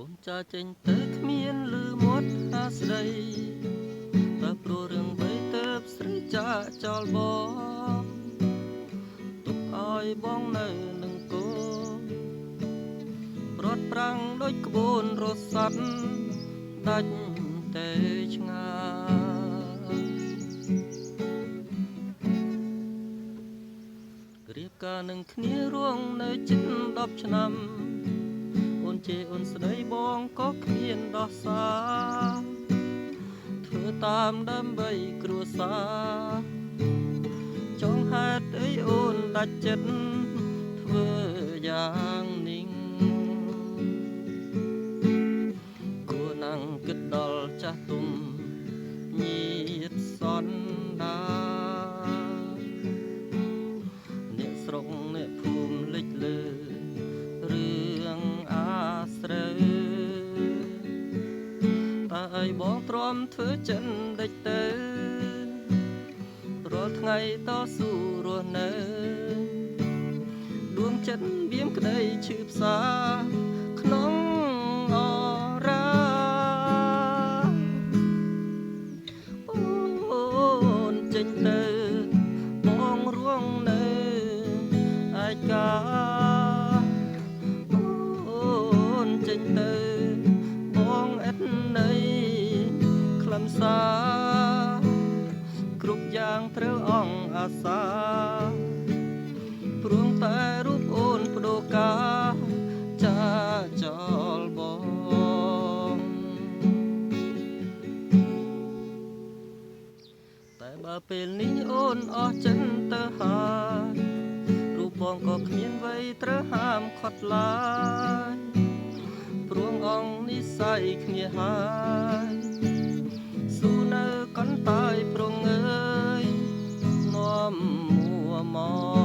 អូនចាចេញទៅគ្មានលឺមាត់អាស្រីតើព្រោះរឿងបីទៅស្រីចាចោលបងទុកឲ្យបងនៅនឹងគោរត់ប្រាំងដូចក្បួនរស័ព្ទដាច់តែឆ្ងាយក្រៀបការនឹងគ្នារួងនៅជិត10ឆ្នាំអូនជេរអូនស្ដីបងក៏គ្មានដោះសារធ្វើតាមដើម្បីគ្រួសារចង់ហេតុអីអូនដាច់ចិត្តធ្វើយ៉ាងនេះគួរណាំងគិតដល់ចាស់ទុំញាតិសន្តាអ្នកស្រុកអ្នកភូមិលិចលើរឿងអាស្រូវតើឲ្យបងទ្រាំធ្វើចិនដេចទៅរាល់ថ្ងៃតស៊ូរស់នៅដួងចិត្តបៀមក្តីឈឺផ្សាក្នុងអរ៉ាអូនចេញទៅបងរួងនៅឯកាអូនចេញទៅបងអិតនៃខ្លឹមសារគ្រប់យ៉ាងត្រូវអង្អាសាព្រមតែរូបអូនបដូរការចាចោលបងតែបើពេលនេះអូនអស់ចិនទៅហើយរូបបងក៏គ្មានអ្វីត្រូវហាមខត់ឡើយព្រមអង្គនិស័យគ្នាហើយស៊ូនៅកន្តាយប្រងើយនាំមួមក